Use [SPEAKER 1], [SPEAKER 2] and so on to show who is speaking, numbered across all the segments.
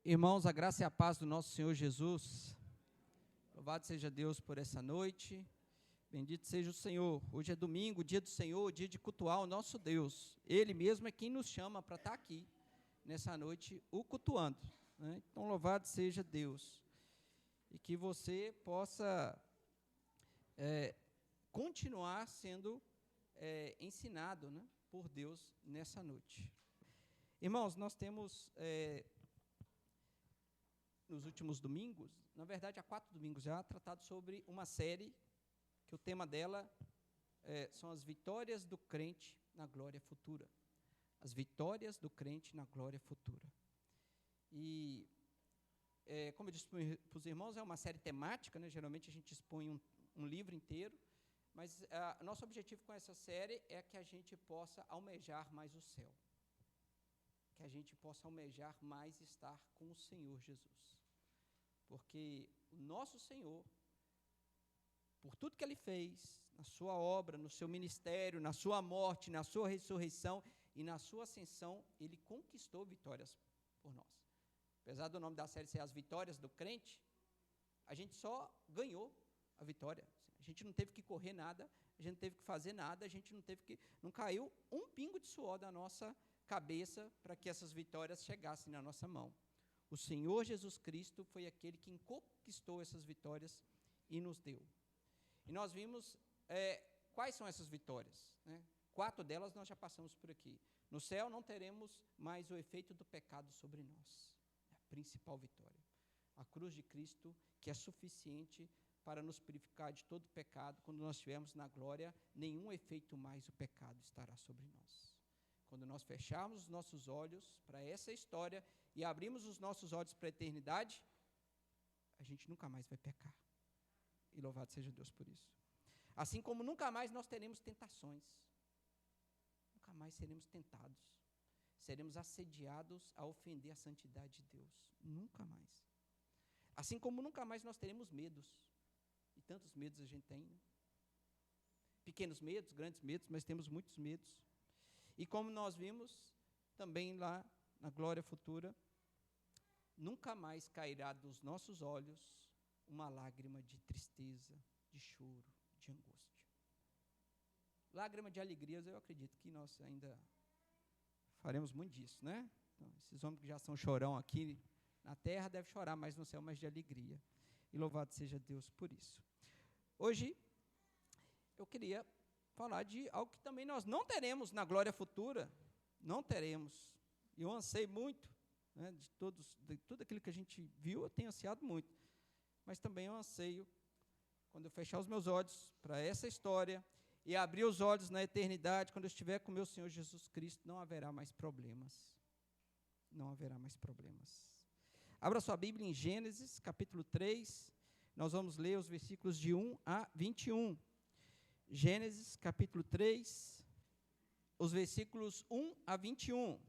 [SPEAKER 1] Irmãos, a graça e a paz do nosso Senhor Jesus. Louvado seja Deus por essa noite. Bendito seja o Senhor. Hoje é domingo, dia do Senhor, dia de cultuar o nosso Deus. Ele mesmo é quem nos chama para estar aqui, nessa noite, o cultuando, né? Então, louvado seja Deus. E que você possa continuar sendo ensinado, né, por Deus nessa noite. Irmãos, nós temos... nos últimos domingos, na verdade há 4 domingos já, tratado sobre uma série que o tema dela são as vitórias do crente na glória futura. As vitórias do crente na glória futura. E, como eu disse para os irmãos, é uma série temática, né? Geralmente a gente expõe um livro inteiro, mas nosso objetivo com essa série é que a gente possa almejar mais o céu. Que a gente possa almejar mais estar com o Senhor Jesus. Porque o nosso Senhor, por tudo que Ele fez, na sua obra, no seu ministério, na sua morte, na sua ressurreição e na sua ascensão, Ele conquistou vitórias por nós. Apesar do nome da série ser As Vitórias do Crente, a gente só ganhou a vitória. A gente não teve que correr nada, a gente não teve que fazer nada, a gente não caiu um pingo de suor da nossa cabeça para que essas vitórias chegassem na nossa mão. O Senhor Jesus Cristo foi aquele que conquistou essas vitórias e nos deu. E nós vimos quais são essas vitórias, né? 4 delas nós já passamos por aqui. No céu não teremos mais o efeito do pecado sobre nós. É a principal vitória. A cruz de Cristo, que é suficiente para nos purificar de todo pecado. Quando nós estivermos na glória, nenhum efeito mais o pecado estará sobre nós. Quando nós fecharmos os nossos olhos para essa história e abrimos os nossos olhos para a eternidade, a gente nunca mais vai pecar. E louvado seja Deus por isso. Assim como nunca mais nós teremos tentações. Nunca mais seremos tentados. Seremos assediados a ofender a santidade de Deus. Nunca mais. Assim como nunca mais nós teremos medos. E tantos medos a gente tem, né? Pequenos medos, grandes medos, mas temos muitos medos. E como nós vimos também lá na glória futura, nunca mais cairá dos nossos olhos uma lágrima de tristeza, de choro, de angústia. Lágrima de alegrias, eu acredito que nós ainda faremos muito disso, né? Então, esses homens que já são chorão aqui na terra devem chorar mais no céu, mas de alegria. E louvado seja Deus por isso. Hoje, eu queria falar de algo que também nós não teremos na glória futura, não teremos, e eu anseio muito, né, de tudo aquilo que a gente viu, eu tenho ansiado muito, mas também eu anseio, quando eu fechar os meus olhos para essa história, e abrir os olhos na eternidade, quando eu estiver com o meu Senhor Jesus Cristo, não haverá mais problemas, não haverá mais problemas. Abra sua Bíblia em Gênesis, capítulo 3, nós vamos ler os versículos de 1 a 21, Gênesis, capítulo 3, os versículos 1 a 21.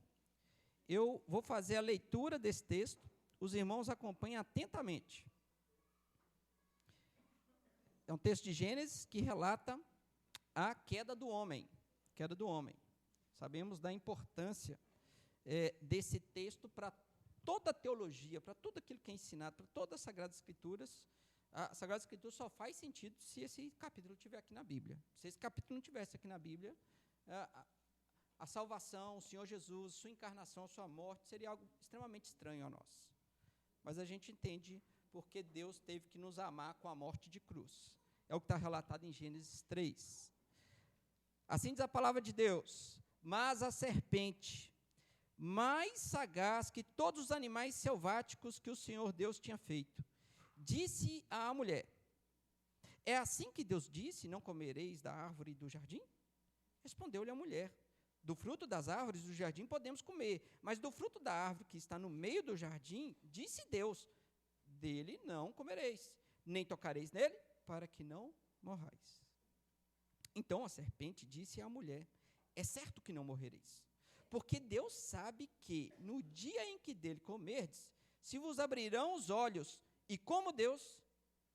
[SPEAKER 1] Eu vou fazer a leitura desse texto, os irmãos acompanhem atentamente. É um texto de Gênesis que relata a queda do homem. Queda do homem. Sabemos da importância desse texto para toda a teologia, para tudo aquilo que é ensinado, para todas as Sagradas Escrituras. A Sagrada Escritura só faz sentido se esse capítulo estiver aqui na Bíblia. Se esse capítulo não estivesse aqui na Bíblia, a salvação, o Senhor Jesus, sua encarnação, sua morte, seria algo extremamente estranho a nós. Mas a gente entende porque Deus teve que nos amar com a morte de cruz. É o que está relatado em Gênesis 3. Assim diz a palavra de Deus: mas a serpente, mais sagaz que todos os animais selváticos que o Senhor Deus tinha feito, disse à mulher: é assim que Deus disse, não comereis da árvore do jardim? Respondeu-lhe a mulher: do fruto das árvores do jardim podemos comer, mas do fruto da árvore que está no meio do jardim, disse Deus: dele não comereis, nem tocareis nele, para que não morrais. Então a serpente disse à mulher: é certo que não morrereis, porque Deus sabe que no dia em que dele comerdes, se vos abrirão os olhos, e como Deus,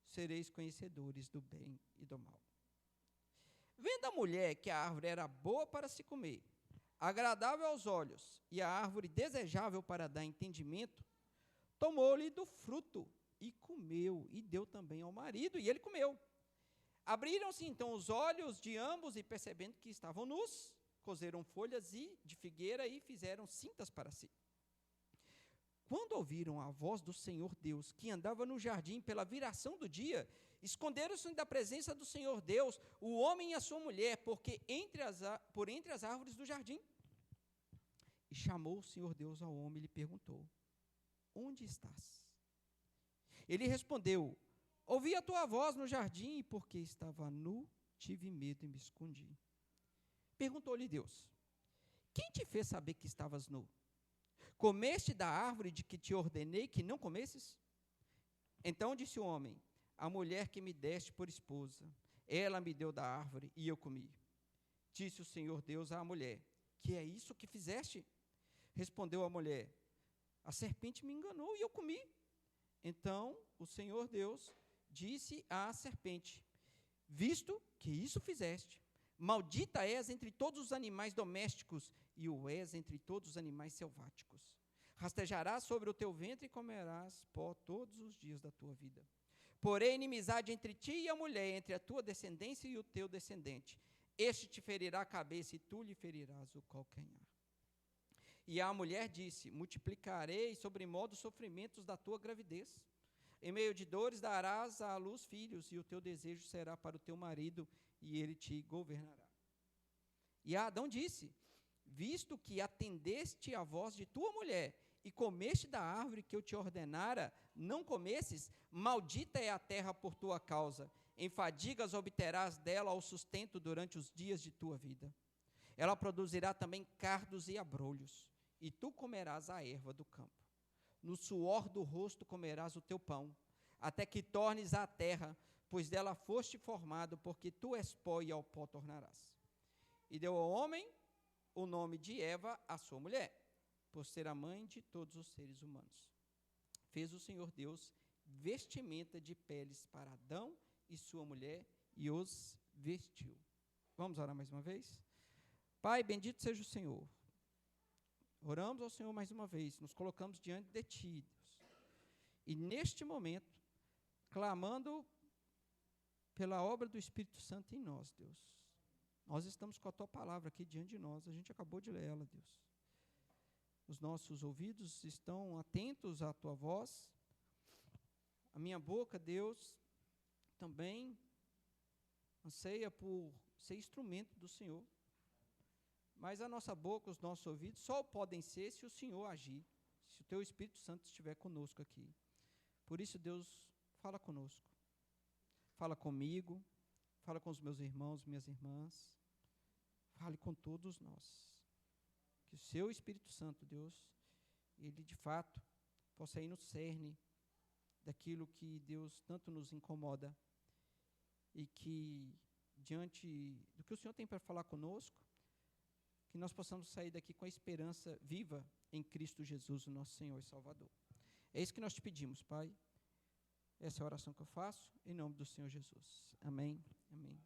[SPEAKER 1] sereis conhecedores do bem e do mal. Vendo a mulher que a árvore era boa para se comer, agradável aos olhos, e a árvore desejável para dar entendimento, tomou-lhe do fruto e comeu, e deu também ao marido, e ele comeu. Abriram-se então os olhos de ambos, e percebendo que estavam nus, coseram folhas de figueira e fizeram cintas para si. Quando ouviram a voz do Senhor Deus, que andava no jardim pela viração do dia, esconderam-se da presença do Senhor Deus, o homem e a sua mulher, por entre as árvores do jardim. E chamou o Senhor Deus ao homem e lhe perguntou: onde estás? Ele respondeu: ouvi a tua voz no jardim, e porque estava nu, tive medo e me escondi. Perguntou-lhe Deus: quem te fez saber que estavas nu? Comeste da árvore de que te ordenei que não comesses? Então disse o homem: a mulher que me deste por esposa, ela me deu da árvore e eu comi. Disse o Senhor Deus à mulher: que é isso que fizeste? Respondeu a mulher: a serpente me enganou e eu comi. Então o Senhor Deus disse à serpente: visto que isso fizeste, maldita és entre todos os animais domésticos, e o és entre todos os animais selváticos. Rastejarás sobre o teu ventre e comerás pó todos os dias da tua vida. Porém, inimizade entre ti e a mulher, entre a tua descendência e o teu descendente. Este te ferirá a cabeça, e tu lhe ferirás o calcanhar. E a mulher disse: multiplicarei sobremodo os sofrimentos da tua gravidez. Em meio de dores darás à luz filhos, e o teu desejo será para o teu marido, e ele te governará. E Adão disse: visto que atendeste à voz de tua mulher, e comeste da árvore que eu te ordenara, não comesses, maldita é a terra por tua causa. Em fadigas obterás dela o sustento durante os dias de tua vida. Ela produzirá também cardos e abrolhos, e tu comerás a erva do campo. No suor do rosto comerás o teu pão, até que tornes à terra, pois dela foste formado, porque tu és pó e ao pó tornarás. E deu ao homem o nome de Eva, a sua mulher, por ser a mãe de todos os seres humanos. Fez o Senhor Deus vestimenta de peles para Adão e sua mulher, e os vestiu. Vamos orar mais uma vez? Pai, bendito seja o Senhor. Oramos ao Senhor mais uma vez, nos colocamos diante de Ti, Deus. E neste momento, clamando pela obra do Espírito Santo em nós, Deus. Nós estamos com a Tua palavra aqui diante de nós, a gente acabou de ler ela, Deus. Os nossos ouvidos estão atentos à Tua voz. A minha boca, Deus, também anseia por ser instrumento do Senhor. Mas a nossa boca, os nossos ouvidos, só podem ser se o Senhor agir, se o Teu Espírito Santo estiver conosco aqui. Por isso, Deus, fala conosco. Fala comigo, fala com os meus irmãos, minhas irmãs. Fale com todos nós. Que o Seu Espírito Santo, Deus, Ele de fato possa ir no cerne daquilo que Deus tanto nos incomoda e que, diante do que o Senhor tem para falar conosco, que nós possamos sair daqui com a esperança viva em Cristo Jesus, o nosso Senhor e Salvador. É isso que nós te pedimos, Pai. Essa é a oração que eu faço, em nome do Senhor Jesus. Amém. Amém.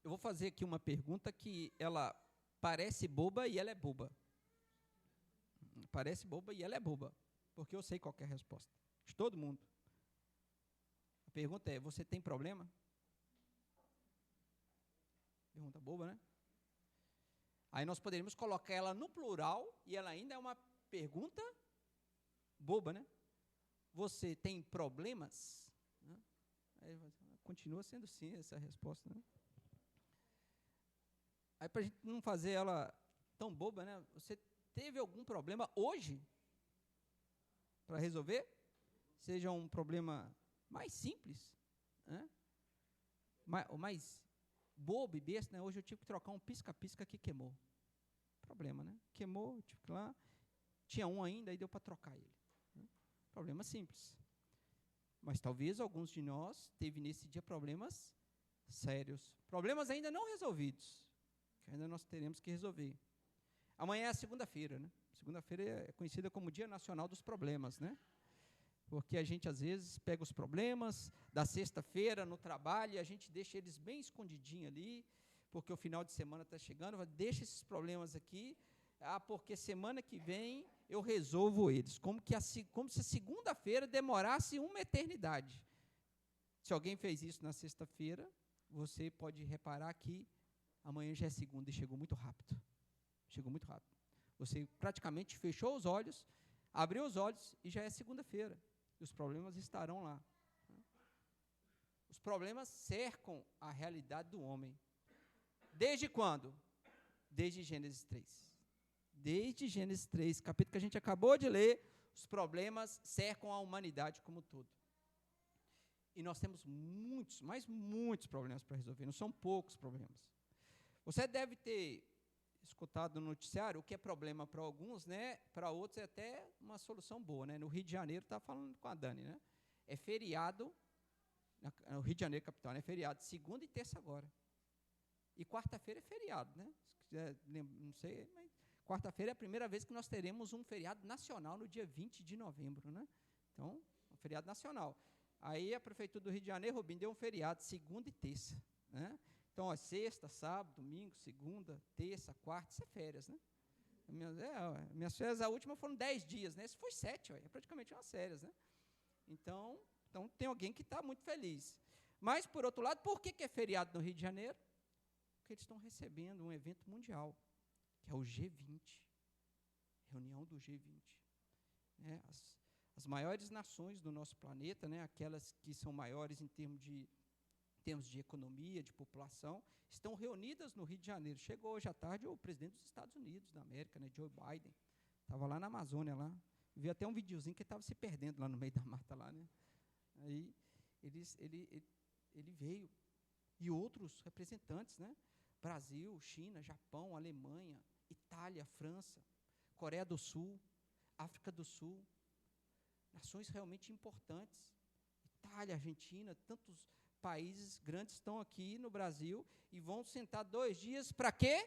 [SPEAKER 1] Eu vou fazer aqui uma pergunta que ela parece boba e ela é boba. Parece boba e ela é boba, porque eu sei qual é a resposta. De todo mundo. A pergunta é: você tem problema? Pergunta boba, né? Aí nós poderíamos colocar ela no plural e ela ainda é uma pergunta boba, né? Você tem problemas? Continua sendo sim essa resposta, né? Aí, para a gente não fazer ela tão boba, né? Você teve algum problema hoje para resolver? Seja um problema mais simples, né? O mais bobo e besta, né? Hoje eu tive que trocar um pisca-pisca que queimou. Problema, né? Queimou, tive que ir lá. Tinha um ainda, aí deu para trocar ele. Né? Problema simples. Mas talvez alguns de nós teve nesse dia problemas sérios. Problemas ainda não resolvidos, que ainda nós teremos que resolver. Amanhã é a segunda-feira, né? Segunda-feira é conhecida como Dia Nacional dos Problemas, né? Porque a gente, às vezes, pega os problemas da sexta-feira no trabalho e a gente deixa eles bem escondidinhos ali, porque o final de semana está chegando, deixa esses problemas aqui, porque semana que vem eu resolvo eles. Como se a segunda-feira demorasse uma eternidade. Se alguém fez isso na sexta-feira, você pode reparar que amanhã já é segunda e chegou muito rápido. Chegou muito rápido. Você praticamente fechou os olhos, abriu os olhos e já é segunda-feira. E os problemas estarão lá. Os problemas cercam a realidade do homem. Desde quando? Desde Gênesis 3. Desde Gênesis 3, capítulo que a gente acabou de ler, os problemas cercam a humanidade como um todo. E nós temos muitos, mas muitos problemas para resolver, não são poucos problemas. Você deve ter escutado no noticiário o que é problema para alguns, né? Para outros é até uma solução boa, né? No Rio de Janeiro, estava falando com a Dani, né? É feriado, no Rio de Janeiro, capital, é feriado segunda e terça agora. E quarta-feira é feriado, né? Se quiser, não sei, mas quarta-feira é a primeira vez que nós teremos um feriado nacional no dia 20 de novembro, né? Então, um feriado nacional. Aí a Prefeitura do Rio de Janeiro, Rubim, deu um feriado segunda e terça, né? Então, sexta, sábado, domingo, segunda, terça, quarta, isso é férias, né? Minhas férias, a última foram 10 dias, né? Isso foi 7, é praticamente umas férias, né? Então tem alguém que está muito feliz. Mas, por outro lado, por que é feriado no Rio de Janeiro? Porque eles estão recebendo um evento mundial, que é o G20, reunião do G20. Né? As maiores nações do nosso planeta, né? Aquelas que são maiores em termos de economia, de população, estão reunidas no Rio de Janeiro. Chegou hoje à tarde o presidente dos Estados Unidos da América, né, Joe Biden, estava lá na Amazônia, lá. Vi até um videozinho que ele estava se perdendo lá no meio da mata, lá, né? Aí ele veio. E outros representantes, né? Brasil, China, Japão, Alemanha, Itália, França, Coreia do Sul, África do Sul, nações realmente importantes. Itália, Argentina, tantos países grandes estão aqui no Brasil e vão sentar 2 dias para quê?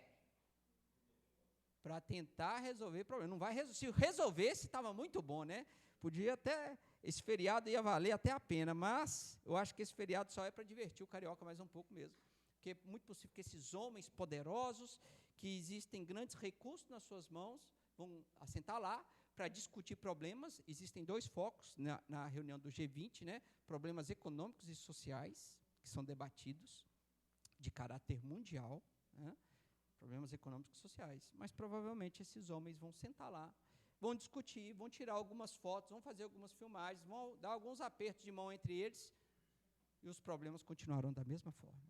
[SPEAKER 1] Para tentar resolver o problema. Não vai se resolvesse, estava muito bom, né? Podia até, esse feriado ia valer até a pena, mas eu acho que esse feriado só é para divertir o carioca mais um pouco mesmo. Porque é muito possível que esses homens poderosos, que existem grandes recursos nas suas mãos, vão assentar lá para discutir problemas. Existem 2 focos na reunião do G20, né? Problemas econômicos e sociais, que são debatidos de caráter mundial, né? Problemas econômicos e sociais. Mas, provavelmente, esses homens vão sentar lá, vão discutir, vão tirar algumas fotos, vão fazer algumas filmagens, vão dar alguns apertos de mão entre eles, e os problemas continuarão da mesma forma.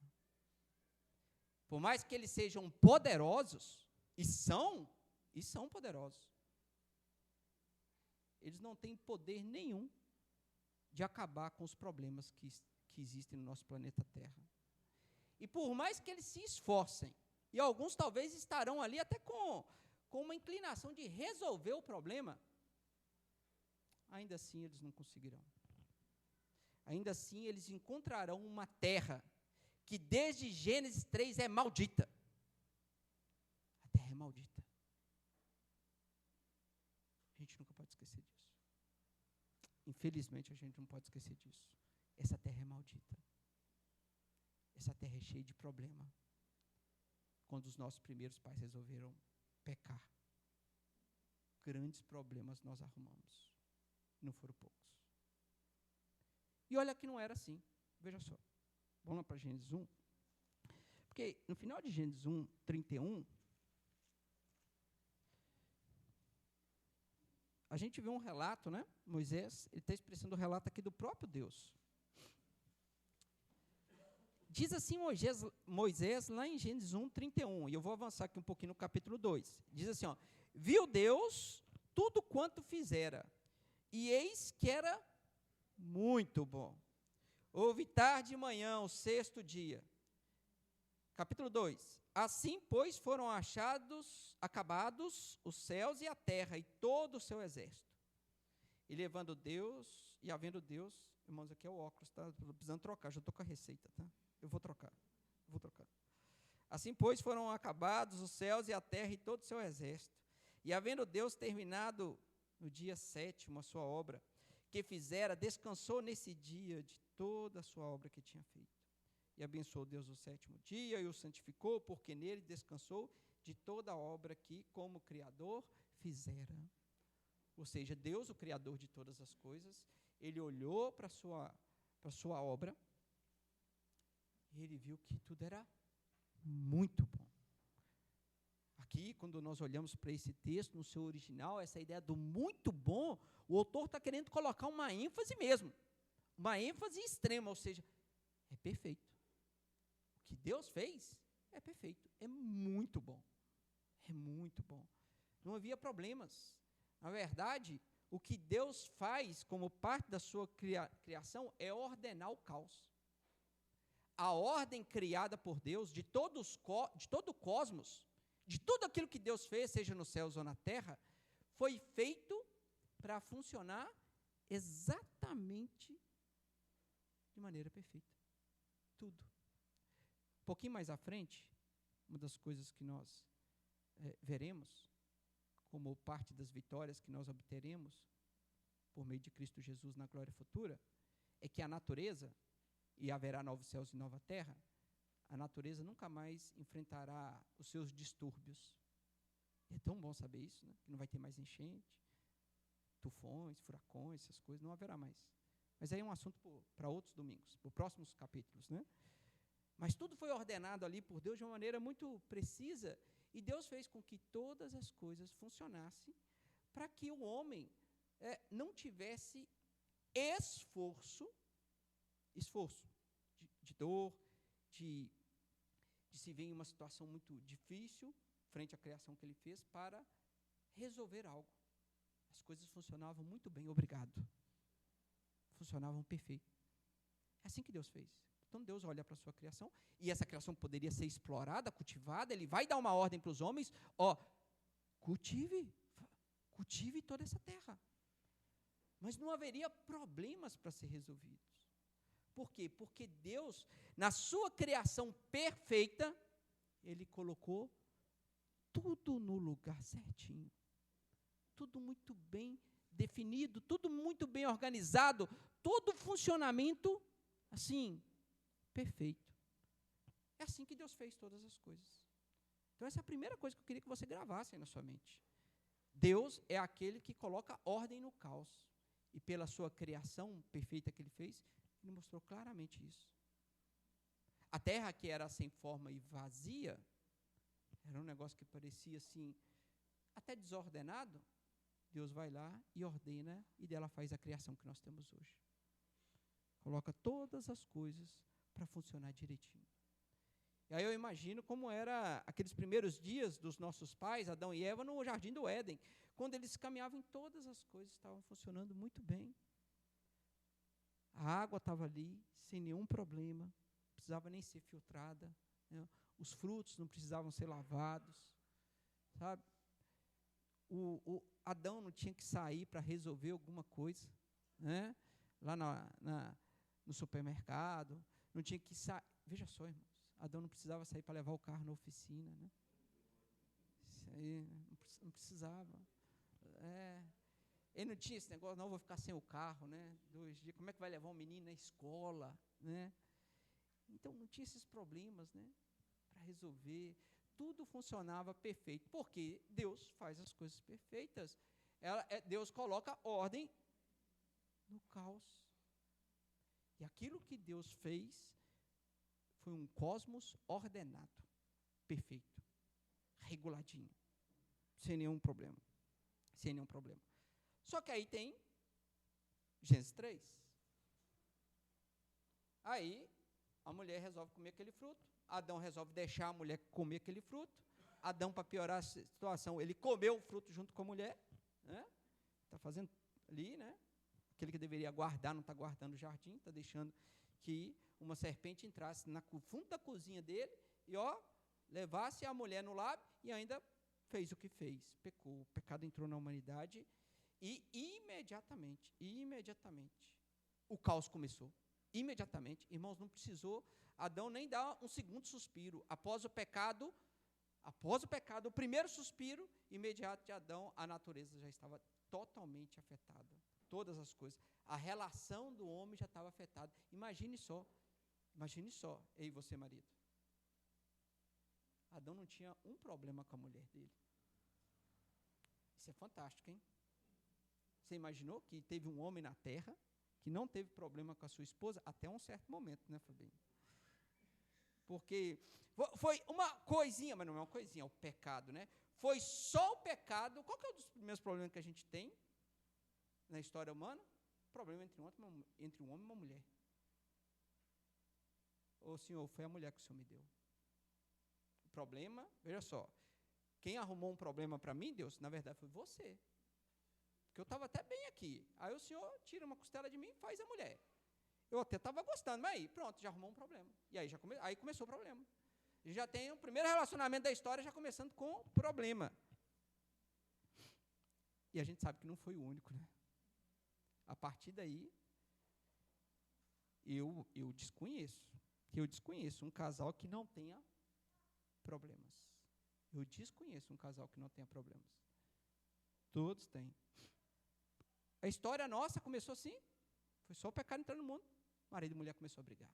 [SPEAKER 1] Por mais que eles sejam poderosos, e são poderosos, eles não têm poder nenhum de acabar com os problemas que existem no nosso planeta Terra. E por mais que eles se esforcem, e alguns talvez estarão ali até com uma inclinação de resolver o problema, ainda assim eles não conseguirão. Ainda assim eles encontrarão uma terra que desde Gênesis 3 é maldita. A terra é maldita. A gente nunca pode esquecer disso. Infelizmente, a gente não pode esquecer disso. Essa terra é maldita. Essa terra é cheia de problema. Quando os nossos primeiros pais resolveram pecar, grandes problemas nós arrumamos. Não foram poucos. E olha que não era assim. Veja só. Vamos lá para Gênesis 1. Porque no final de Gênesis 1, 31, a gente vê um relato, né? Moisés, ele está expressando o relato aqui do próprio Deus. Diz assim Moisés lá em Gênesis 1, 31, e eu vou avançar aqui um pouquinho no capítulo 2. Diz assim, ó, viu Deus tudo quanto fizera, e eis que era muito bom. Houve tarde e manhã, o 6º dia. Capítulo 2. Assim, pois, foram acabados os céus e a terra e todo o seu exército. E havendo Deus, irmãos, aqui é o óculos, tá? Estou precisando trocar, já estou com a receita, tá? Eu vou trocar. Assim, pois, foram acabados os céus e a terra e todo o seu exército. E havendo Deus terminado no dia 7º a sua obra, que fizera, descansou nesse dia de toda a sua obra que tinha feito. E abençoou Deus o sétimo dia e o santificou, porque nele descansou de toda a obra que, como Criador, fizera. Ou seja, Deus, o Criador de todas as coisas, ele olhou para a sua obra e ele viu que tudo era muito bom. Aqui, quando nós olhamos para esse texto, no seu original, essa ideia do muito bom, o autor está querendo colocar uma ênfase mesmo, uma ênfase extrema, ou seja, é perfeito. O que Deus fez é perfeito, é muito bom, é muito bom. Não havia problemas. Na verdade, o que Deus faz como parte da sua criação é ordenar o caos. A ordem criada por Deus de todo o cosmos, de tudo aquilo que Deus fez, seja nos céus ou na terra, foi feito para funcionar exatamente de maneira perfeita. Tudo. Um pouquinho mais à frente, uma das coisas que nós veremos, como parte das vitórias que nós obteremos por meio de Cristo Jesus na glória futura, é que a natureza, e haverá novos céus e nova terra, a natureza nunca mais enfrentará os seus distúrbios. É tão bom saber isso, né? Que não vai ter mais enchente, tufões, furacões, essas coisas, não haverá mais. Mas aí é um assunto para outros domingos, para os próximos capítulos, né? Mas tudo foi ordenado ali por Deus de uma maneira muito precisa, e Deus fez com que todas as coisas funcionassem para que o homem não tivesse esforço de dor, de se ver em uma situação muito difícil, frente à criação que ele fez, para resolver algo. As coisas funcionavam muito bem, obrigado. Funcionavam perfeito. É assim que Deus fez. Então Deus olha para a sua criação, e essa criação poderia ser explorada, cultivada, ele vai dar uma ordem para os homens, cultive toda essa terra. Mas não haveria problemas para ser resolvidos. Por quê? Porque Deus, na sua criação perfeita, ele colocou tudo no lugar certinho. Tudo muito bem definido, tudo muito bem organizado, todo funcionamento, assim, perfeito. É assim que Deus fez todas as coisas. Então, essa é a primeira coisa que eu queria que você gravasse aí na sua mente. Deus é aquele que coloca ordem no caos. E pela sua criação perfeita que ele fez, ele mostrou claramente isso. A terra, que era sem forma e vazia, era um negócio que parecia assim, até desordenado. Deus vai lá e ordena, e dela faz a criação que nós temos hoje. Coloca todas as coisas para funcionar direitinho. E aí eu imagino como era aqueles primeiros dias dos nossos pais, Adão e Eva, no jardim do Éden, quando eles caminhavam, todas as coisas estavam funcionando muito bem. A água estava ali, sem nenhum problema, não precisava nem ser filtrada, né? Os frutos não precisavam ser lavados, sabe? O Adão não tinha que sair para resolver alguma coisa, né? Lá no supermercado, não tinha que sair. Veja só, irmãos, Adão não precisava sair para levar o carro na oficina, né? Isso aí, não precisava. Ele não tinha esse negócio, não, vou ficar sem o carro, né? 2 dias, como é que vai levar um menino na escola, né? Então, não tinha esses problemas, né? Para resolver. Tudo funcionava perfeito, porque Deus faz as coisas perfeitas. Deus coloca ordem no caos. E aquilo que Deus fez foi um cosmos ordenado, perfeito, reguladinho, sem nenhum problema. Sem nenhum problema. Só que aí tem Gênesis 3. Aí a mulher resolve comer aquele fruto, Adão resolve deixar a mulher comer aquele fruto, Adão, para piorar a situação, ele comeu o fruto junto com a mulher, né? Está fazendo ali, né? Aquele que deveria guardar, não está guardando o jardim, está deixando que uma serpente entrasse no fundo da cozinha dele e, levasse a mulher no lábio e ainda fez o que fez, pecou. O pecado entrou na humanidade e imediatamente, o caos começou. Imediatamente, irmãos, não precisou Adão nem dar um segundo suspiro. Após o pecado, o primeiro suspiro imediato de Adão, a natureza já estava totalmente afetada. Todas as coisas. A relação do homem já estava afetada. Imagine só, Imagine só, eu e você, marido. Adão não tinha um problema com a mulher dele. Isso é fantástico, hein? Você imaginou que teve um homem na terra que não teve problema com a sua esposa até um certo momento, né, Fabinho? Porque foi uma coisinha, mas não é uma coisinha, é o pecado, né? Foi só o pecado. Qual que é um dos primeiros problemas que a gente tem na história humana? Problema entre um homem e uma mulher. Ô Senhor, foi a mulher que o Senhor me deu. O problema, veja só, quem arrumou um problema para mim, Deus, na verdade foi você. Porque eu estava até bem aqui. Aí o Senhor tira uma costela de mim e faz a mulher. Eu até estava gostando, mas aí, pronto, já arrumou um problema. E aí, aí começou o problema. Já tem o primeiro relacionamento da história, já começando com problema. E a gente sabe que não foi o único, né? A partir daí, eu desconheço um casal que não tenha problemas. Eu desconheço um casal que não tenha problemas. Todos têm. A história nossa começou assim. Foi só o pecado entrando no mundo. Marido e mulher começou a brigar.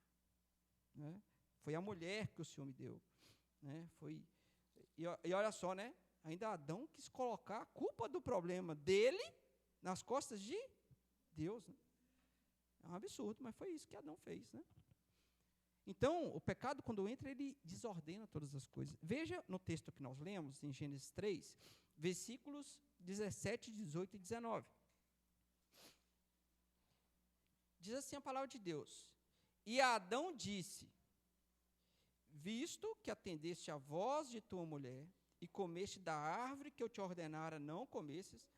[SPEAKER 1] Né? Foi a mulher que o Senhor me deu. Né? E olha só, né? Ainda Adão quis colocar a culpa do problema dele nas costas de Deus. Né? É um absurdo, mas foi isso que Adão fez. Né? Então, o pecado, quando entra, ele desordena todas as coisas. Veja no texto que nós lemos, em Gênesis 3, versículos 17, 18 e 19. Diz assim a palavra de Deus: E Adão disse: Visto que atendeste à voz de tua mulher, e comeste da árvore que eu te ordenara não comesses,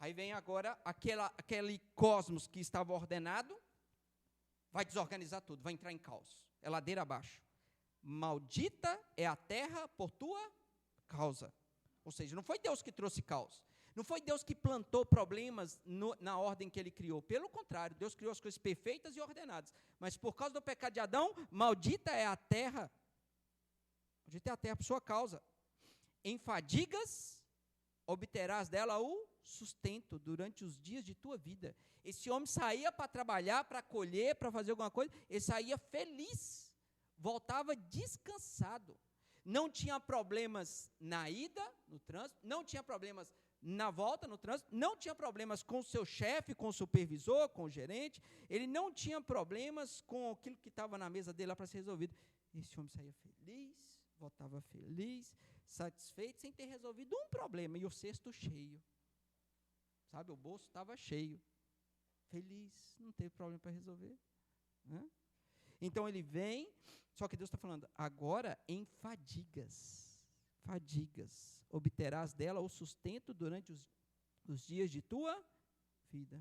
[SPEAKER 1] aí vem agora aquele cosmos que estava ordenado, vai desorganizar tudo, vai entrar em caos, é ladeira abaixo. Maldita é a terra por tua causa. Ou seja, não foi Deus que trouxe caos. Não foi Deus que plantou problemas na ordem que Ele criou. Pelo contrário, Deus criou as coisas perfeitas e ordenadas. Mas por causa do pecado de Adão, maldita é a terra. Maldita é a terra por sua causa. Em fadigas obterás dela o sustento durante os dias de tua vida. Esse homem saía para trabalhar, para colher, para fazer alguma coisa, ele saía feliz, voltava descansado. Não tinha problemas na ida, no trânsito, não tinha problemas na volta, no trânsito, não tinha problemas com o seu chefe, com o supervisor, com o gerente, ele não tinha problemas com aquilo que estava na mesa dele lá para ser resolvido. Esse homem saía feliz, voltava feliz, satisfeito, sem ter resolvido um problema, e o cesto cheio. Sabe, o bolso estava cheio. Feliz, não teve problema para resolver. Né? Então ele vem, só que Deus está falando, agora em fadigas, obterás dela o sustento durante os dias de tua vida.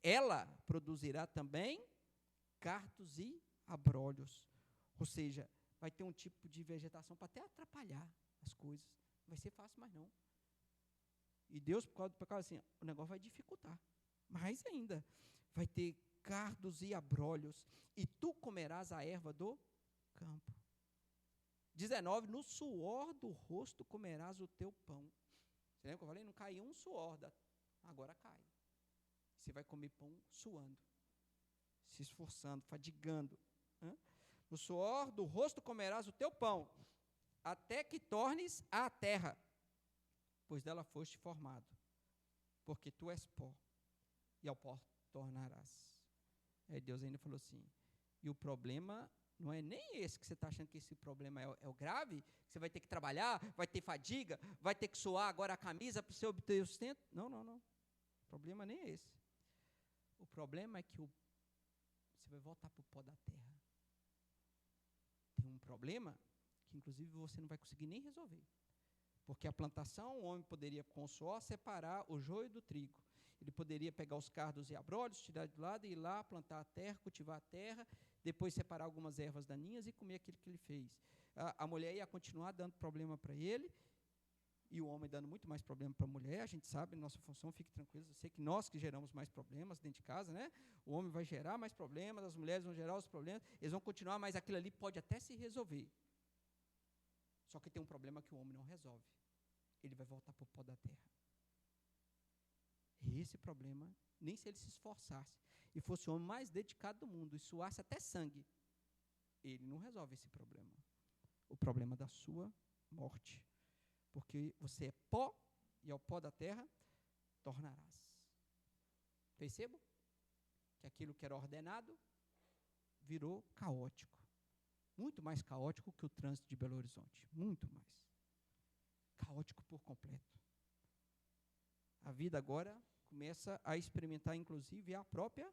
[SPEAKER 1] Ela produzirá também cardos e abrolhos. Ou seja, vai ter um tipo de vegetação para até atrapalhar as coisas. Não vai ser fácil mais não. E Deus, por causa assim, o negócio vai dificultar. Mais ainda, vai ter cardos e abrolhos, e tu comerás a erva do campo. 19, no suor do rosto comerás o teu pão. Você lembra que eu falei? Não caiu um suor, agora cai. Você vai comer pão suando, se esforçando, fadigando. No suor do rosto comerás o teu pão, até que tornes à terra, pois dela foste formado, porque tu és pó, e ao pó tornarás. Aí Deus ainda falou assim, e o problema não é nem esse que você está achando que esse problema é o grave, que você vai ter que trabalhar, vai ter fadiga, vai ter que suar agora a camisa para você obter o sustento. Não. O problema nem é esse. O problema é que você vai voltar para o pó da terra. Tem um problema que, inclusive, você não vai conseguir nem resolver. Porque a plantação, o homem poderia, com o suor, separar o joio do trigo. Ele poderia pegar os cardos e abrolhos, tirar de lado e ir lá, plantar a terra, cultivar a terra, depois separar algumas ervas daninhas e comer aquilo que ele fez. A mulher ia continuar dando problema para ele, e o homem dando muito mais problema para a mulher. A gente sabe, nossa função, fique tranquilo, eu sei que nós que geramos mais problemas dentro de casa, né? O homem vai gerar mais problemas, as mulheres vão gerar os problemas, eles vão continuar, mas aquilo ali pode até se resolver. Só que tem um problema que o homem não resolve. Ele vai voltar para o pó da terra. E esse problema, nem se ele se esforçasse, e fosse o homem mais dedicado do mundo, e suasse até sangue, ele não resolve esse problema. O problema da sua morte. Porque você é pó, e ao pó da terra tornarás. Percebam que aquilo que era ordenado virou caótico. Muito mais caótico que o trânsito de Belo Horizonte. Muito mais. Caótico por completo. A vida agora começa a experimentar, inclusive, a própria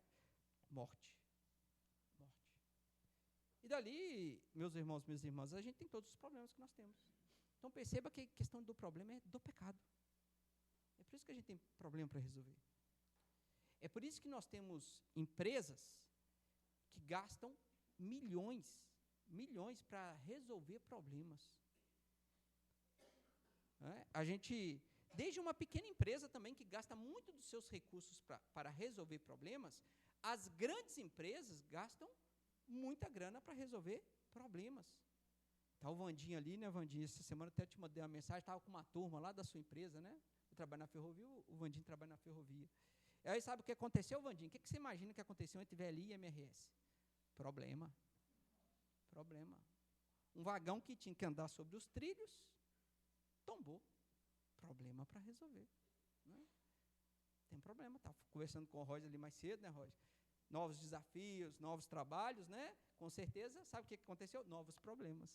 [SPEAKER 1] morte. E dali, meus irmãos, minhas irmãs, a gente tem todos os problemas que nós temos. Então perceba que a questão do problema é do pecado. É por isso que a gente tem problema para resolver. É por isso que nós temos empresas que gastam milhões para resolver problemas. A gente, desde uma pequena empresa também, que gasta muito dos seus recursos para resolver problemas, as grandes empresas gastam muita grana para resolver problemas. Está o Vandinho ali, né, Vandinho? Essa semana até te mandei uma mensagem, estava com uma turma lá da sua empresa, né? Eu trabalho na ferrovia, o Vandinho trabalha na ferrovia. E aí sabe o que aconteceu, Vandinho? O que você imagina que aconteceu entre VLI e MRS? Problema. Um vagão que tinha que andar sobre os trilhos, tombou. Problema para resolver. Né? Tem problema. Estava conversando com o Roger ali mais cedo, né, Roger? Novos desafios, novos trabalhos, né? Com certeza, sabe o que aconteceu? Novos problemas.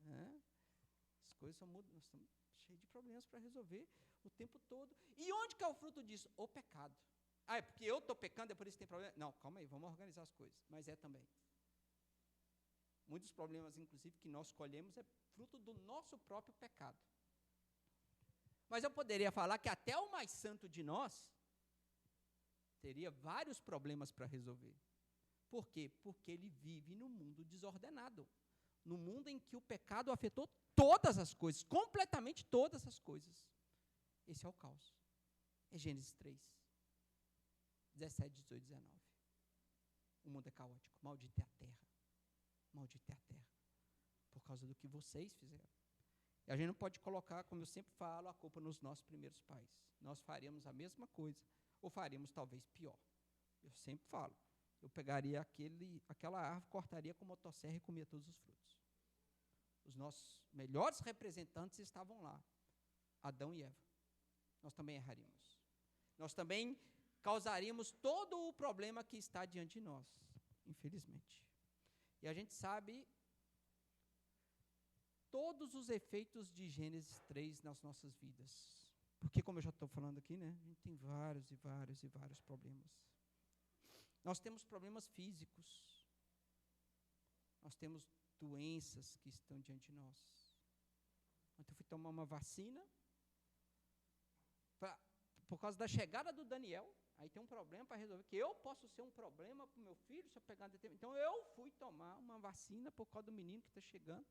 [SPEAKER 1] Né? As coisas são mudas, nós estamos cheios de problemas para resolver o tempo todo. E onde que é o fruto disso? O pecado. Ah, é porque eu estou pecando, é por isso que tem problema? Não, calma aí, vamos organizar as coisas. Mas é também. Muitos problemas, inclusive, que nós colhemos é fruto do nosso próprio pecado. Mas eu poderia falar que até o mais santo de nós teria vários problemas para resolver. Por quê? Porque ele vive num mundo desordenado. No mundo em que o pecado afetou todas as coisas, completamente todas as coisas. Esse é o caos. É Gênesis 3, 17, 18, 19. O mundo é caótico. Maldita é a terra. Maldita é a terra. Por causa do que vocês fizeram. E a gente não pode colocar, como eu sempre falo, a culpa nos nossos primeiros pais. Nós faríamos a mesma coisa, ou faríamos talvez pior. Eu sempre falo. Eu pegaria aquela árvore, cortaria com motosserra e comia todos os frutos. Os nossos melhores representantes estavam lá. Adão e Eva. Nós também erraríamos. Nós também causaríamos todo o problema que está diante de nós, infelizmente. E a gente sabe todos os efeitos de Gênesis 3 nas nossas vidas. Porque, como eu já estou falando aqui, né, a gente tem vários e vários e vários problemas. Nós temos problemas físicos. Nós temos doenças que estão diante de nós. Ontem eu fui tomar uma vacina, por causa da chegada do Daniel, aí tem um problema para resolver, que eu posso ser um problema para o meu filho, se eu pegar então eu fui tomar uma vacina por causa do menino que está chegando.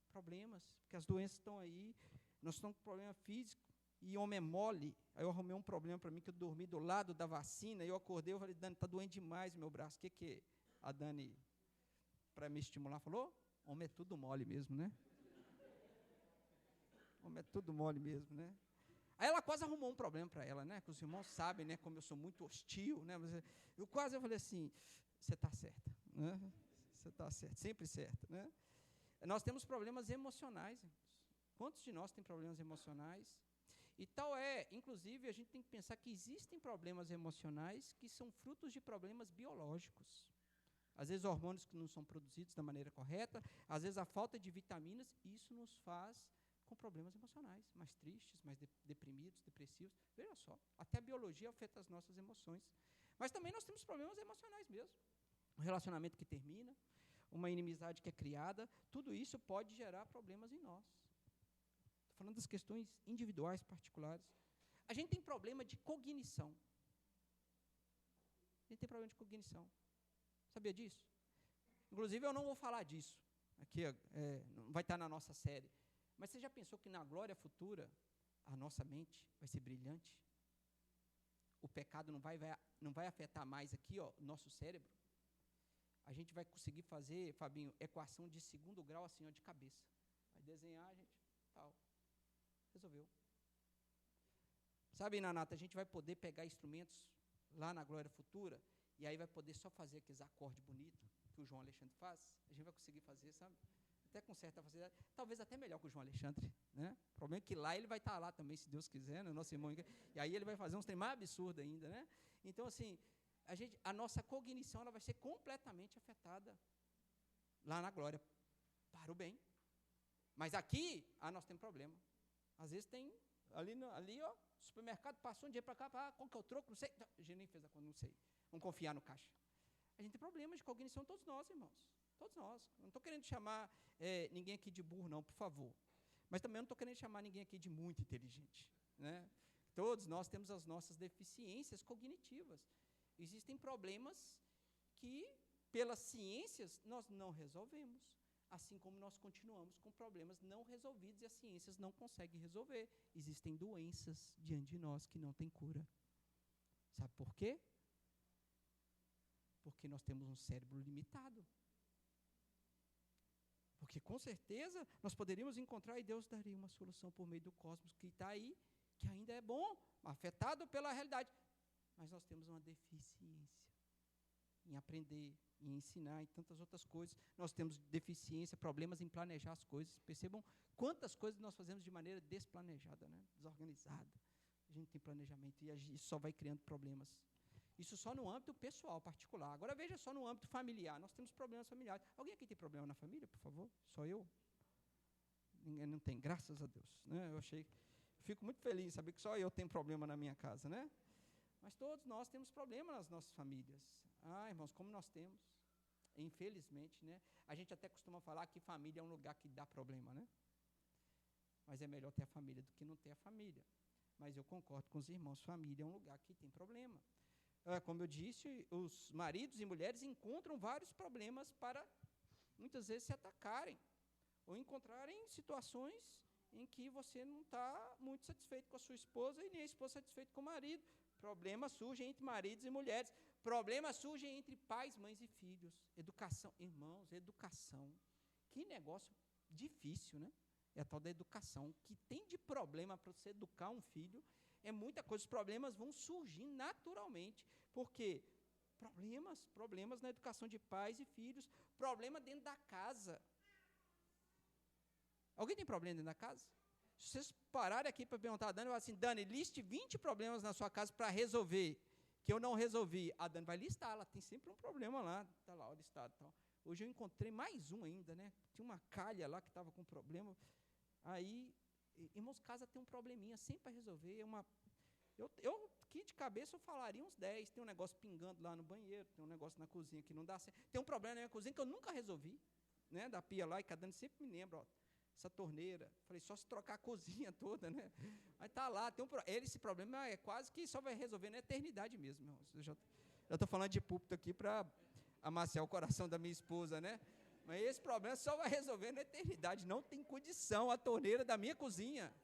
[SPEAKER 1] Problemas, porque as doenças estão aí, nós estamos com problema físico, e homem é mole. Aí eu arrumei um problema para mim, que eu dormi do lado da vacina, e eu acordei, eu falei, Dani, está doendo demais o meu braço. O que a Dani, para me estimular, falou? Homem é tudo mole mesmo, né? Homem é tudo mole mesmo, né? Aí ela quase arrumou um problema para ela, né? Que os irmãos sabem, né? Como eu sou muito hostil, né? Eu falei assim, você está certa, né? Você está certa, sempre certa, né? Nós temos problemas emocionais, irmãos. Quantos de nós têm problemas emocionais? E tal inclusive, a gente tem que pensar que existem problemas emocionais que são frutos de problemas biológicos. Às vezes, hormônios que não são produzidos da maneira correta, às vezes, a falta de vitaminas, isso nos faz com problemas emocionais, mais tristes, mais deprimidos, depressivos. Veja só, até a biologia afeta as nossas emoções. Mas também nós temos problemas emocionais mesmo. Um relacionamento que termina, uma inimizade que é criada, tudo isso pode gerar problemas em nós. Estou falando das questões individuais, particulares. A gente tem problema de cognição. A gente tem problema de cognição. Sabia disso? Inclusive, eu não vou falar disso. Aqui não vai estar na nossa série. Mas você já pensou que na glória futura, a nossa mente vai ser brilhante? O pecado não vai afetar mais aqui, ó, o nosso cérebro? A gente vai conseguir fazer, Fabinho, equação de segundo grau assim, ó, de cabeça. Vai desenhar, gente, tal. Resolveu. Sabe, Nanata, a gente vai poder pegar instrumentos lá na glória futura, e aí vai poder só fazer aqueles acordes bonitos, que que o João Alexandre faz, a gente vai conseguir fazer, sabe? Até com certa facilidade, talvez até melhor que o João Alexandre, né? O problema é que lá ele vai estar lá também, se Deus quiser, né? Nosso irmão, e aí ele vai fazer uns trem mais absurdo ainda, né? Então, assim, a nossa cognição ela vai ser completamente afetada lá na glória, para o bem. Mas aqui, nós temos problema. Às vezes tem, ali ó, supermercado, passou um dia para cá, qual que é o troco? Não sei. A gente nem fez a conta, não sei. Vamos confiar no caixa. A gente tem problemas de cognição, todos nós, irmãos. Todos nós. Eu não estou querendo chamar ninguém aqui de burro, não, por favor. Mas também não estou querendo chamar ninguém aqui de muito inteligente, né? Todos nós temos as nossas deficiências cognitivas. Existem problemas que, pelas ciências, nós não resolvemos. Assim como nós continuamos com problemas não resolvidos e as ciências não conseguem resolver. Existem doenças diante de nós que não têm cura. Sabe por quê? Porque nós temos um cérebro limitado. Porque, com certeza, nós poderíamos encontrar e Deus daria uma solução por meio do cosmos que está aí, que ainda é bom, afetado pela realidade. Mas nós temos uma deficiência em aprender, em ensinar, e tantas outras coisas. Nós temos deficiência, problemas em planejar as coisas. Percebam quantas coisas nós fazemos de maneira desplanejada, né? Desorganizada. A gente tem planejamento e isso só vai criando problemas. Isso só no âmbito pessoal, particular. Agora veja só no âmbito familiar. Nós temos problemas familiares. Alguém aqui tem problema na família, por favor? Só eu? Ninguém não tem, graças a Deus. Né? Fico muito feliz em saber que só eu tenho problema na minha casa, né? Mas todos nós temos problema nas nossas famílias. Irmãos, como nós temos, infelizmente, né? A gente até costuma falar que família é um lugar que dá problema, né? Mas é melhor ter a família do que não ter a família. Mas eu concordo com os irmãos, família é um lugar que tem problema. Como eu disse, os maridos e mulheres encontram vários problemas para, muitas vezes, se atacarem. Ou encontrarem situações em que você não está muito satisfeito com a sua esposa e nem a esposa satisfeita com o marido. Problemas surgem entre maridos e mulheres. Problemas surgem entre pais, mães e filhos. Educação, irmãos, educação. Que negócio difícil, né? É a tal da educação. O que tem de problema para você educar um filho é muita coisa. Os problemas vão surgir naturalmente. Por quê? Problemas na educação de pais e filhos. Problema dentro da casa. Alguém tem problema dentro da casa? Se vocês pararem aqui para perguntar a Dani, eu vou assim, Dani, liste 20 problemas na sua casa para resolver, que eu não resolvi. A Dani vai listar, ela tem sempre um problema lá, está lá o listado. Tal. Hoje eu encontrei mais um ainda, né? Tinha uma calha lá que estava com problema. Aí, irmãos, casa tem um probleminha sempre para resolver. Eu aqui de cabeça eu falaria uns 10. Tem um negócio pingando lá no banheiro, tem um negócio na cozinha que não dá certo. Tem um problema na minha cozinha que eu nunca resolvi, né? Da pia lá, e que a Dani sempre me lembra, ó. Essa torneira, falei, só se trocar a cozinha toda, né? Mas está lá, esse problema é quase que só vai resolver na eternidade mesmo, irmãos. Eu já estou falando de púlpito aqui para amaciar o coração da minha esposa, né? Mas esse problema só vai resolver na eternidade, não tem condição a torneira da minha cozinha,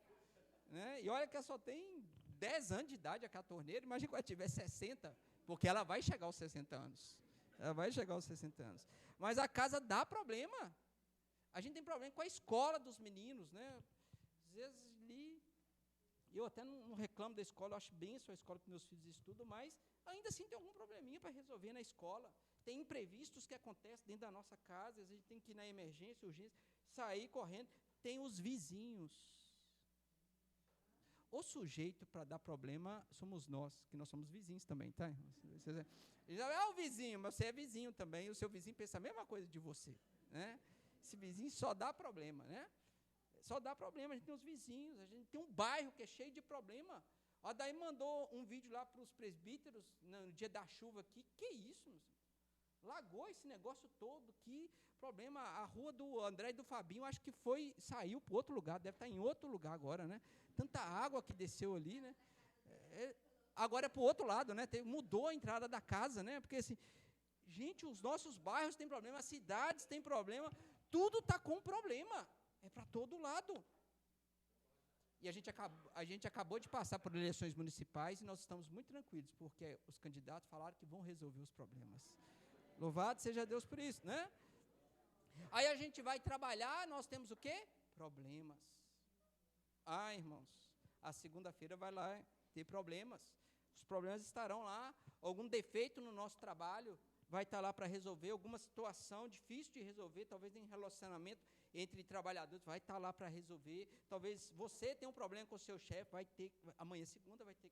[SPEAKER 1] né? E olha que ela só tem 10 anos de idade, aquela torneira, imagina quando ela tiver 60, porque ela vai chegar aos 60 anos. Ela vai chegar aos 60 anos. Mas a casa dá problema. A gente tem problema com a escola dos meninos, né? Às vezes eu até não reclamo da escola, eu acho bem a escola que meus filhos estudam, mas ainda assim tem algum probleminha para resolver na escola. Tem imprevistos que acontecem dentro da nossa casa, a gente tem que ir na emergência, urgência, sair correndo. Tem os vizinhos. O sujeito para dar problema somos nós, que nós somos vizinhos também, tá? O vizinho, mas você é vizinho também, e o seu vizinho pensa a mesma coisa de você, né? Esse vizinho só dá problema, né? Só dá problema, a gente tem os vizinhos, a gente tem um bairro que é cheio de problema. A Daí mandou um vídeo lá para os presbíteros, no dia da chuva aqui, que isso, meu senhor? Lagou esse negócio todo, que problema, a rua do André e do Fabinho, acho que saiu para outro lugar, deve estar em outro lugar agora, né? Tanta água que desceu ali, né? Agora é para o outro lado, né? Mudou a entrada da casa, né? Porque assim, gente, os nossos bairros têm problema, as cidades têm problema, tudo está com problema, é para todo lado. E a gente acabou de passar por eleições municipais e nós estamos muito tranquilos, porque os candidatos falaram que vão resolver os problemas. Louvado seja Deus por isso, né? Aí a gente vai trabalhar, nós temos o quê? Problemas. Irmãos, a segunda-feira vai lá ter problemas. Os problemas estarão lá, algum defeito no nosso trabalho, vai estar lá para resolver alguma situação difícil de resolver, talvez em relacionamento entre trabalhadores, vai estar lá para resolver. Talvez você tenha um problema com o seu chefe, amanhã, segunda, vai ter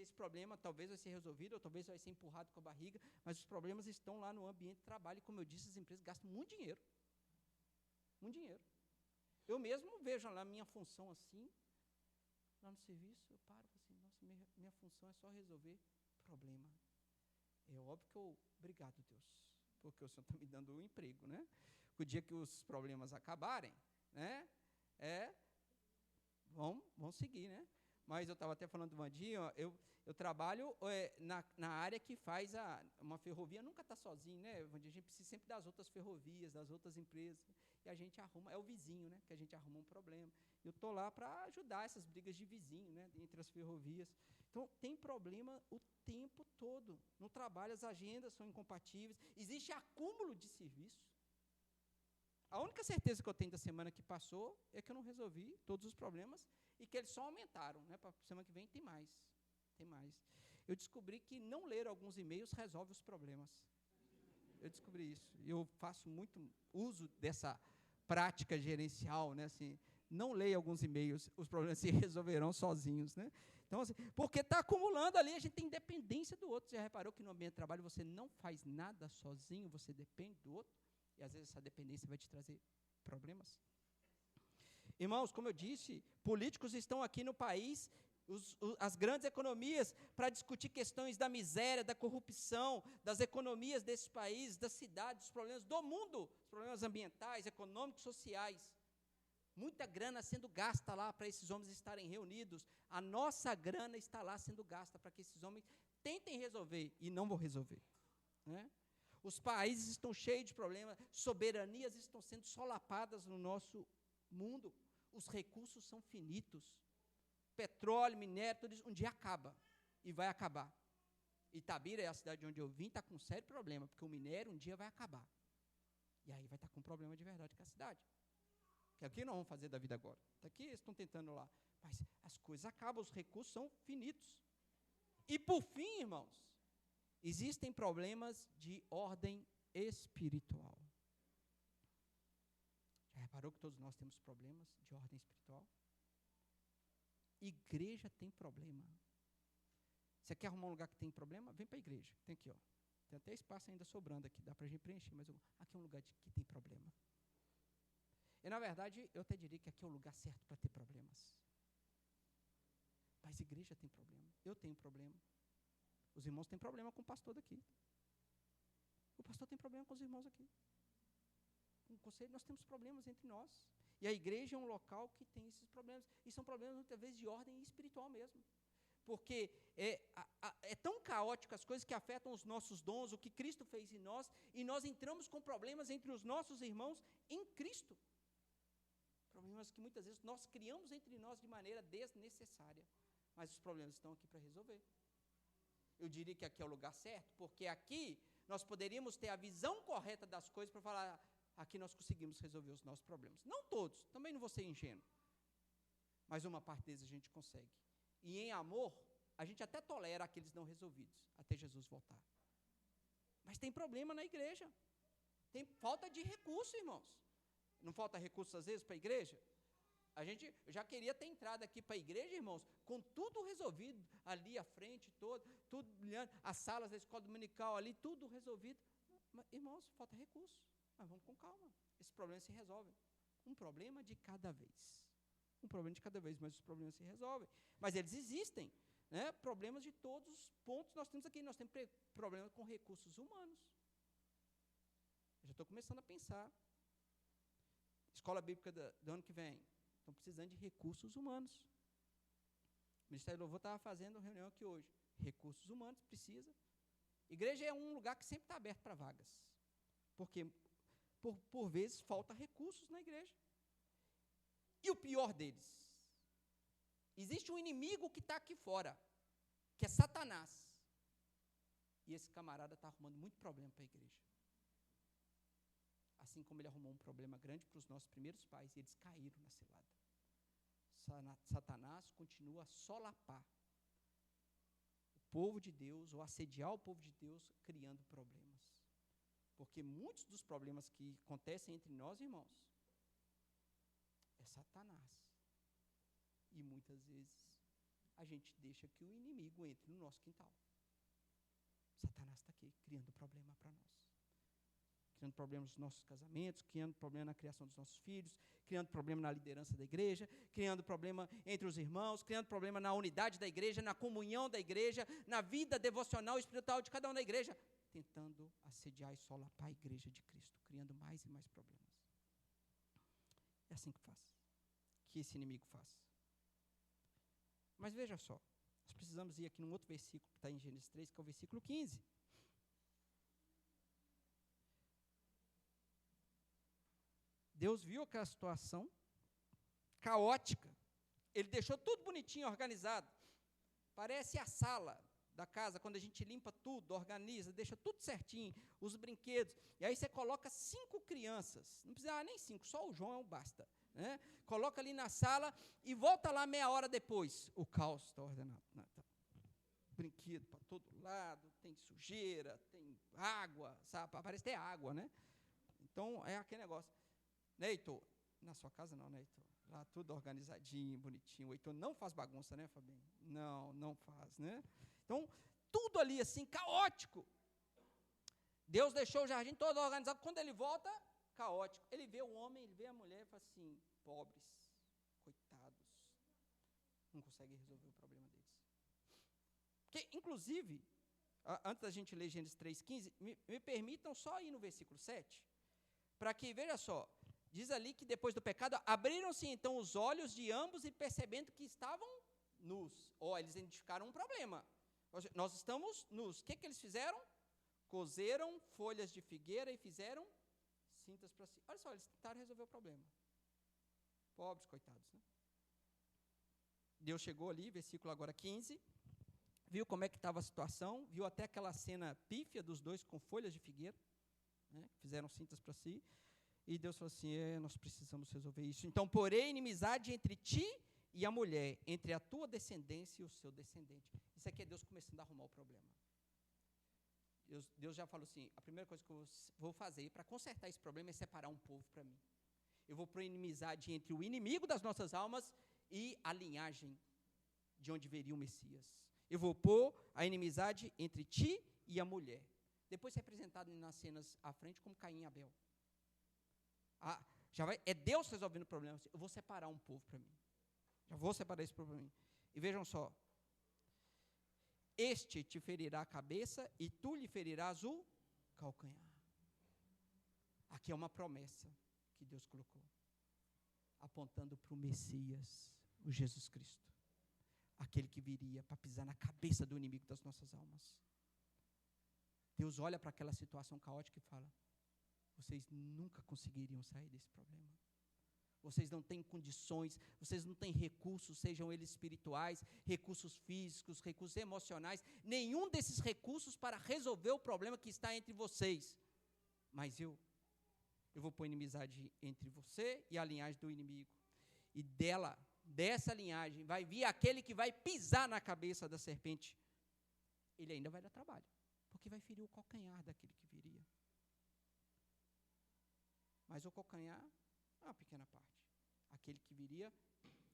[SPEAKER 1] esse problema, talvez vai ser resolvido, ou talvez vai ser empurrado com a barriga, mas os problemas estão lá no ambiente de trabalho, e como eu disse, as empresas gastam muito dinheiro. Muito dinheiro. Eu mesmo vejo lá a minha função assim, lá no serviço, eu paro e falo assim, nossa, minha função é só resolver problema. É óbvio que obrigado, Deus, porque o Senhor está me dando um emprego, né? O dia que os problemas acabarem, né? Vão seguir, né? Mas eu estava até falando do Vandinho, eu trabalho na área que faz uma ferrovia, nunca está sozinho, né, Vandinho? A gente precisa sempre das outras ferrovias, das outras empresas, e a gente arruma, é o vizinho, né, que a gente arruma um problema. Eu estou lá para ajudar essas brigas de vizinho, né, entre as ferrovias. Então, tem problema o tempo todo. No trabalho, as agendas são incompatíveis, existe acúmulo de serviço. A única certeza que eu tenho da semana que passou é que eu não resolvi todos os problemas e que eles só aumentaram, né? Para a semana que vem tem mais. Eu descobri que não ler alguns e-mails resolve os problemas. Eu descobri isso. Eu faço muito uso dessa prática gerencial, né? Assim, não leia alguns e-mails, os problemas se resolverão sozinhos, né? Então, assim, porque está acumulando ali, a gente tem dependência do outro. Você já reparou que no ambiente de trabalho você não faz nada sozinho, você depende do outro? E às vezes essa dependência vai te trazer problemas. Irmãos, como eu disse, políticos estão aqui no país, as grandes economias, para discutir questões da miséria, da corrupção, das economias desse país, das cidades, dos problemas do mundo, os problemas ambientais, econômicos, sociais. Muita grana sendo gasta lá para esses homens estarem reunidos. A nossa grana está lá sendo gasta para que esses homens tentem resolver e não vão resolver, né? Os países estão cheios de problemas, soberanias estão sendo solapadas no nosso mundo, os recursos são finitos, petróleo, minério, tudo isso, um dia acaba, e vai acabar. Itabira é a cidade onde eu vim, está com um sério problema, porque o minério um dia vai acabar, e aí vai estar com um problema de verdade com a cidade, que aqui não vamos fazer da vida agora, aqui eles estão tentando lá, mas as coisas acabam, os recursos são finitos. E por fim, irmãos, existem problemas de ordem espiritual. Já reparou que todos nós temos problemas de ordem espiritual? Igreja tem problema. Você quer arrumar um lugar que tem problema? Vem para a igreja. Tem aqui, ó. Tem até espaço ainda sobrando aqui, dá para a gente preencher, mas aqui é um lugar que tem problema. E, na verdade, eu até diria que aqui é o lugar certo para ter problemas. Mas igreja tem problema. Eu tenho problema. Os irmãos têm problema com o pastor daqui. O pastor tem problema com os irmãos aqui. Com o conselho, nós temos problemas entre nós. E a igreja é um local que tem esses problemas. E são problemas, muitas vezes, de ordem espiritual mesmo. Porque é tão caótico as coisas que afetam os nossos dons, o que Cristo fez em nós, e nós entramos com problemas entre os nossos irmãos em Cristo. Problemas que muitas vezes nós criamos entre nós de maneira desnecessária. Mas os problemas estão aqui para resolver. Eu diria que aqui é o lugar certo, porque aqui nós poderíamos ter a visão correta das coisas para falar, aqui nós conseguimos resolver os nossos problemas. Não todos, também não vou ser ingênuo, mas uma parte deles a gente consegue. E em amor, a gente até tolera aqueles não resolvidos, até Jesus voltar. Mas tem problema na igreja, tem falta de recurso, irmãos. Não falta recurso às vezes para a igreja? Eu já queria ter entrado aqui para a igreja, irmãos, com tudo resolvido, ali à frente, tudo brilhando, as salas da escola dominical ali, tudo resolvido. Mas, irmãos, falta recurso. Mas vamos com calma, esses problemas se resolvem. Um problema de cada vez. Um problema de cada vez, mas os problemas se resolvem. Mas eles existem, né? Problemas de todos os pontos nós temos aqui. Nós temos problemas com recursos humanos. Eu já estou começando a pensar. Escola Bíblica do ano que vem. Estão precisando de recursos humanos. O Ministério do Louvor estava fazendo uma reunião aqui hoje. Recursos humanos, precisa. Igreja é um lugar que sempre está aberto para vagas. Porque, por vezes, falta recursos na igreja. E o pior deles, existe um inimigo que está aqui fora, que é Satanás. E esse camarada está arrumando muito problema para a igreja. Assim como ele arrumou um problema grande para os nossos primeiros pais, e eles caíram na cilada. Satanás continua a solapar o povo de Deus, ou assediar o povo de Deus, criando problemas. Porque muitos dos problemas que acontecem entre nós, irmãos, é Satanás. E muitas vezes a gente deixa que o inimigo entre no nosso quintal. Satanás está aqui, criando problema para nós. Criando problemas nos nossos casamentos, criando problema na criação dos nossos filhos, criando problema na liderança da igreja, criando problema entre os irmãos, criando problema na unidade da igreja, na comunhão da igreja, na vida devocional e espiritual de cada um da igreja, tentando assediar e solapar a igreja de Cristo, criando mais e mais problemas. É assim que esse inimigo faz. Mas veja só, nós precisamos ir aqui num outro versículo que está em Gênesis 3, que é o versículo 15. Deus viu aquela situação caótica. Ele deixou tudo bonitinho, organizado. Parece a sala da casa, quando a gente limpa tudo, organiza, deixa tudo certinho, os brinquedos. E aí você coloca 5 crianças. Não precisa nem 5, só o João basta. Né? Coloca ali na sala e volta lá meia hora depois. O caos está ordenado. Tá. Brinquedo para todo lado, tem sujeira, tem água, sabe? Parece ter água, né? Então, é aquele negócio. Heitor, na sua casa não, né, Heitor? Lá tudo organizadinho, bonitinho. O Heitor não faz bagunça, né, Fabinho? Não faz, né? Então, tudo ali assim, caótico. Deus deixou o jardim todo organizado. Quando ele volta, caótico. Ele vê o homem, ele vê a mulher e fala assim, pobres, coitados, não conseguem resolver o problema deles. Porque, inclusive, antes da gente ler Gênesis 3,15, me permitam só ir no versículo 7, para que, veja só, diz ali que depois do pecado, abriram-se então os olhos de ambos e percebendo que estavam nus. Eles identificaram um problema. Nós estamos nus. O que eles fizeram? Cozeram folhas de figueira e fizeram cintas para si. Olha só, eles tentaram resolver o problema. Pobres, coitados, né? Deus chegou ali, versículo agora 15, viu como é que estava a situação, viu até aquela cena pífia dos dois com folhas de figueira, né? Fizeram cintas para si. E Deus falou assim, nós precisamos resolver isso. Então, porém, inimizade entre ti e a mulher, entre a tua descendência e o seu descendente. Isso aqui é Deus começando a arrumar o problema. Deus já falou assim, a primeira coisa que eu vou fazer para consertar esse problema é separar um povo para mim. Eu vou pôr inimizade entre o inimigo das nossas almas e a linhagem de onde viria o Messias. Eu vou pôr a inimizade entre ti e a mulher. Depois representado nas cenas à frente como Caim e Abel. É Deus resolvendo o problema. Eu vou separar um povo para mim. Já vou separar esse povo para mim. E vejam só. Este te ferirá a cabeça e tu lhe ferirás o calcanhar. Aqui é uma promessa que Deus colocou. Apontando para o Messias, o Jesus Cristo. Aquele que viria para pisar na cabeça do inimigo das nossas almas. Deus olha para aquela situação caótica e fala, vocês nunca conseguiriam sair desse problema. Vocês não têm condições, vocês não têm recursos, sejam eles espirituais, recursos físicos, recursos emocionais, nenhum desses recursos para resolver o problema que está entre vocês. Mas eu vou pôr inimizade entre você e a linhagem do inimigo. E dessa linhagem, vai vir aquele que vai pisar na cabeça da serpente. Ele ainda vai dar trabalho, porque vai ferir o calcanhar daquele que viria. Mas o calcanhar é uma pequena parte. Aquele que viria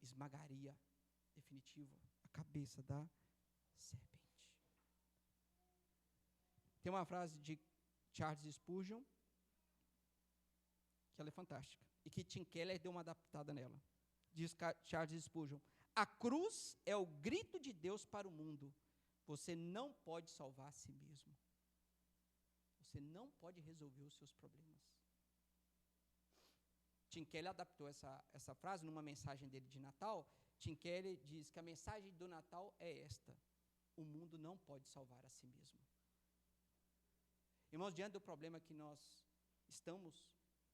[SPEAKER 1] esmagaria, definitivo, a cabeça da serpente. Tem uma frase de Charles Spurgeon, que ela é fantástica, e que Tim Keller deu uma adaptada nela. Diz Charles Spurgeon, a cruz é o grito de Deus para o mundo. Você não pode salvar a si mesmo. Você não pode resolver os seus problemas. Tim Keller adaptou essa frase numa mensagem dele de Natal. Tim Keller diz que a mensagem do Natal é esta: o mundo não pode salvar a si mesmo. Irmãos, diante do problema que nós estamos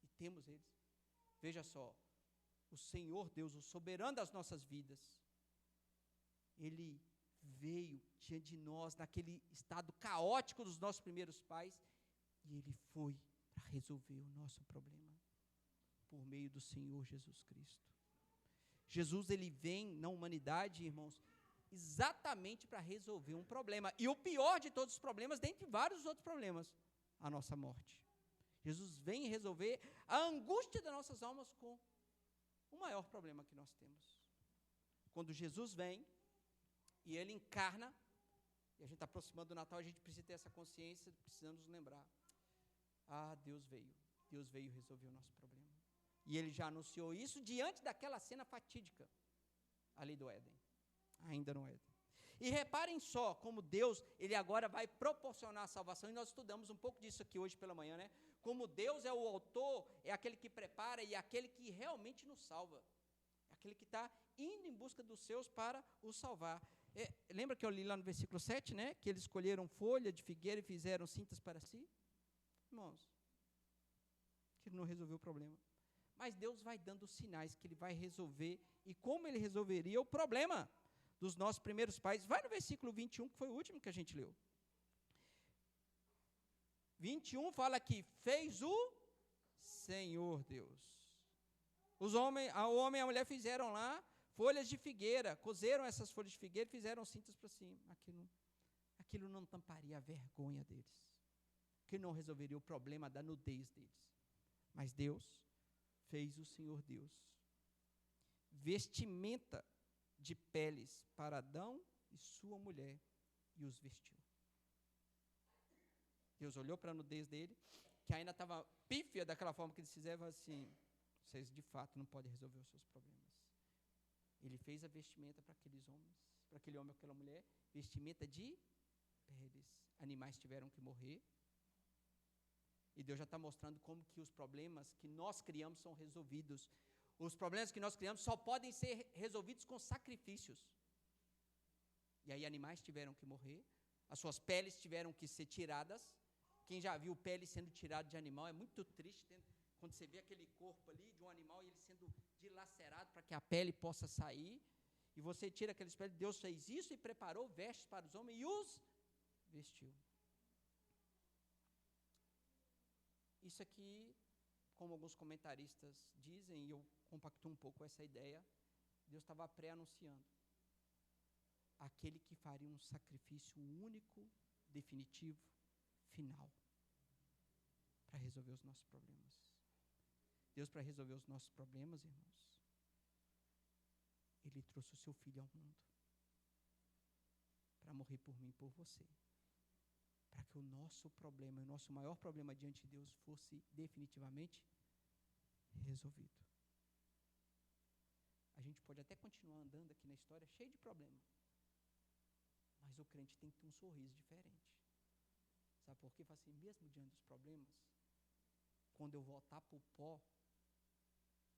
[SPEAKER 1] e temos eles, veja só, o Senhor Deus, o soberano das nossas vidas, Ele veio diante de nós, naquele estado caótico dos nossos primeiros pais, e Ele foi para resolver o nosso problema. Por meio do Senhor Jesus Cristo. Jesus, ele vem na humanidade, irmãos, exatamente para resolver um problema. E o pior de todos os problemas, dentre vários outros problemas, a nossa morte. Jesus vem resolver a angústia das nossas almas com o maior problema que nós temos. Quando Jesus vem e ele encarna, e a gente está aproximando do Natal, a gente precisa ter essa consciência, precisamos nos lembrar. Deus veio resolver o nosso problema. E ele já anunciou isso diante daquela cena fatídica, ali do Éden, ainda no Éden. E reparem só como Deus, ele agora vai proporcionar a salvação, e nós estudamos um pouco disso aqui hoje pela manhã, né? Como Deus é o autor, é aquele que prepara e é aquele que realmente nos salva. É aquele que está indo em busca dos seus para os salvar. Lembra que eu li lá no versículo 7, né? Que eles escolheram folha de figueira e fizeram cintas para si? Irmãos, que ele não resolveu o problema. Mas Deus vai dando sinais que ele vai resolver, e como ele resolveria o problema dos nossos primeiros pais. Vai no versículo 21, que foi o último que a gente leu. 21 fala que fez o Senhor Deus. O homem e a mulher fizeram lá folhas de figueira, cozeram essas folhas de figueira e fizeram cintas para cima. Aquilo não tamparia a vergonha deles, que não resolveria o problema da nudez deles. Mas Deus fez o Senhor Deus vestimenta de peles para Adão e sua mulher e os vestiu. Deus olhou para a nudez dele, que ainda estava pífia daquela forma que eles fizeram, assim: vocês de fato não podem resolver os seus problemas. Ele fez a vestimenta para aqueles homens, para aquele homem e aquela mulher, vestimenta de peles. Animais tiveram que morrer. E Deus já está mostrando como que os problemas que nós criamos são resolvidos. Os problemas que nós criamos só podem ser resolvidos com sacrifícios. E aí animais tiveram que morrer, as suas peles tiveram que ser tiradas. Quem já viu pele sendo tirada de animal é muito triste, quando você vê aquele corpo ali de um animal e ele sendo dilacerado para que a pele possa sair, e você tira aqueles peles. Deus fez isso e preparou vestes para os homens e os vestiu. Isso aqui, como alguns comentaristas dizem, e eu compactuo um pouco essa ideia, Deus estava pré-anunciando aquele que faria um sacrifício único, definitivo, final, para resolver os nossos problemas. Deus, para resolver os nossos problemas, irmãos, Ele trouxe o seu Filho ao mundo, para morrer por mim e por você, para que o nosso problema, o nosso maior problema diante de Deus fosse definitivamente resolvido. A gente pode até continuar andando aqui na história cheio de problema, mas o crente tem que ter um sorriso diferente. Sabe por quê? Fala assim, mesmo diante dos problemas, quando eu voltar para o pó,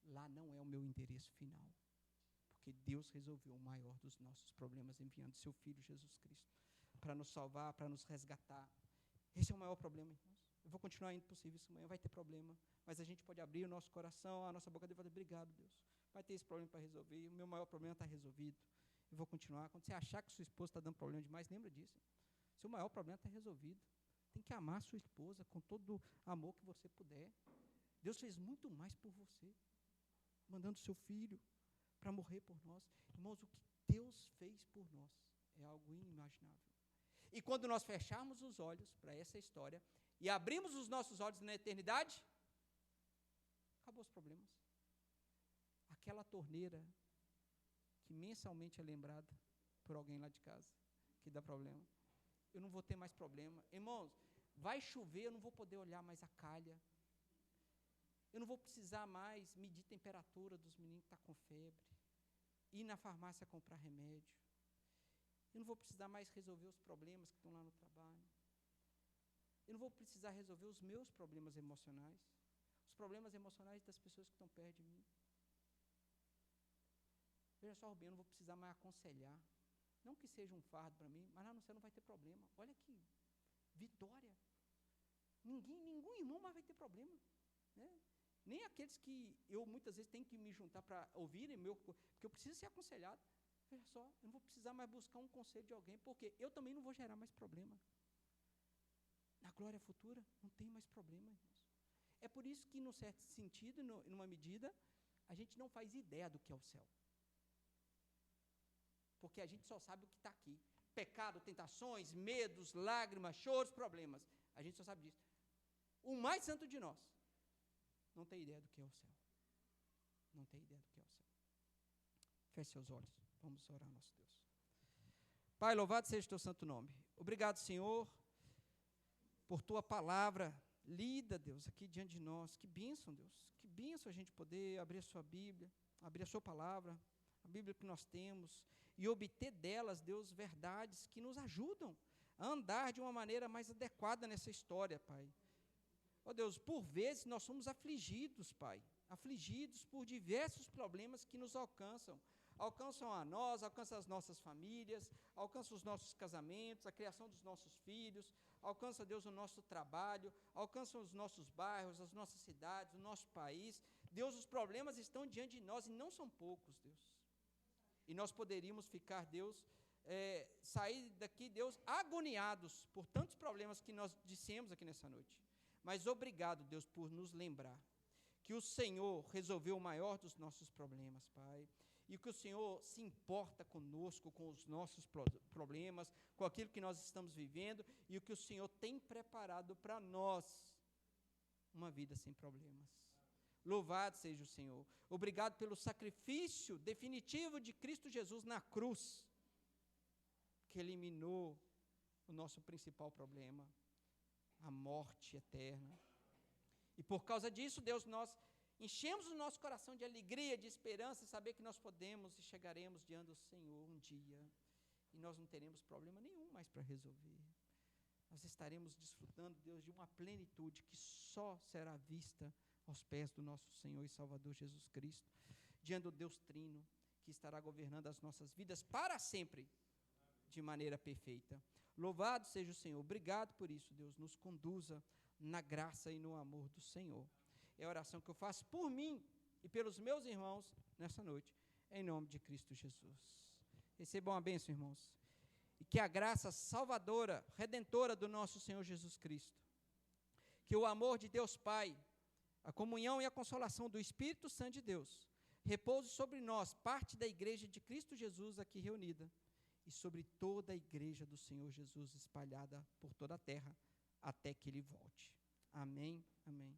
[SPEAKER 1] lá não é o meu endereço final, porque Deus resolveu o maior dos nossos problemas, enviando seu Filho Jesus Cristo, para nos salvar, para nos resgatar. Esse é o maior problema, irmãos. Eu vou continuar indo para o serviço amanhã, vai ter problema, mas a gente pode abrir o nosso coração, a nossa boca e falar, obrigado, Deus. Vai ter esse problema para resolver, o meu maior problema está resolvido. Eu vou continuar. Quando você achar que sua esposa está dando problema demais, lembra disso. Seu maior problema está resolvido. Tem que amar sua esposa com todo o amor que você puder. Deus fez muito mais por você, mandando seu Filho para morrer por nós. Irmãos, o que Deus fez por nós é algo inimaginável. E quando nós fecharmos os olhos para essa história e abrimos os nossos olhos na eternidade, acabou os problemas. Aquela torneira que mensalmente é lembrada por alguém lá de casa, que dá problema, eu não vou ter mais problema. Irmãos, vai chover, eu não vou poder olhar mais a calha. Eu não vou precisar mais medir temperatura dos meninos que estão com febre, ir na farmácia comprar remédio. Eu não vou precisar mais resolver os problemas que estão lá no trabalho. Eu não vou precisar resolver os meus problemas emocionais, os problemas emocionais das pessoas que estão perto de mim. Veja só, Rubem, eu não vou precisar mais aconselhar. Não que seja um fardo para mim, mas lá no céu não vai ter problema. Olha que vitória. Nenhum irmão mais vai ter problema, né? Nem aqueles que eu muitas vezes tenho que me juntar para ouvirem porque eu preciso ser aconselhado. Veja só, eu não vou precisar mais buscar um conselho de alguém, porque eu também não vou gerar mais problema. Na glória futura, não tem mais problema, irmãos. É por isso que, num certo sentido, numa medida, a gente não faz ideia do que é o céu. Porque a gente só sabe o que está aqui. Pecado, tentações, medos, lágrimas, choros, problemas. A gente só sabe disso. o mais santo de nós, não tem ideia do que é o céu. Não tem ideia do que é o céu. Feche seus olhos, vamos orar ao nosso Deus. Pai, louvado seja o teu santo nome. Obrigado, Senhor, por tua palavra lida, Deus, aqui diante de nós. Que bênção, Deus. Que bênção a gente poder abrir a sua Bíblia, abrir a sua palavra, a Bíblia que nós temos, e obter delas, Deus, verdades que nos ajudam a andar de uma maneira mais adequada nessa história, Pai. Ó Deus, por vezes nós somos afligidos, Pai, afligidos por diversos problemas que nos alcançam a nós, alcançam as nossas famílias, alcançam os nossos casamentos, a criação dos nossos filhos, alcança, Deus, o nosso trabalho, alcança os nossos bairros, as nossas cidades, o nosso país. Deus, os problemas estão diante de nós e não são poucos, Deus. E nós poderíamos ficar, Deus, sair daqui, Deus, agoniados por tantos problemas que nós dissemos aqui nessa noite. Mas obrigado, Deus, por nos lembrar que o Senhor resolveu o maior dos nossos problemas, Pai, e que o Senhor se importa conosco, com os nossos problemas, com aquilo que nós estamos vivendo, e o que o Senhor tem preparado para nós, uma vida sem problemas. Louvado seja o Senhor. Obrigado pelo sacrifício definitivo de Cristo Jesus na cruz, que eliminou o nosso principal problema, a morte eterna. E por causa disso, Deus, nós enchemos o nosso coração de alegria, de esperança, e saber que nós podemos e chegaremos diante do Senhor um dia, e nós não teremos problema nenhum mais para resolver. Nós estaremos desfrutando, Deus, de uma plenitude que só será vista aos pés do nosso Senhor e Salvador Jesus Cristo, diante do Deus Trino, que estará governando as nossas vidas para sempre, de maneira perfeita. Louvado seja o Senhor. Obrigado por isso, Deus. Nos conduza na graça e no amor do Senhor. É a oração que eu faço por mim e pelos meus irmãos nessa noite, em nome de Cristo Jesus. Recebam a bênção, irmãos. E que a graça salvadora, redentora do nosso Senhor Jesus Cristo, que o amor de Deus Pai, a comunhão e a consolação do Espírito Santo de Deus, repouse sobre nós, parte da igreja de Cristo Jesus aqui reunida, e sobre toda a igreja do Senhor Jesus espalhada por toda a terra, até que Ele volte. Amém, amém.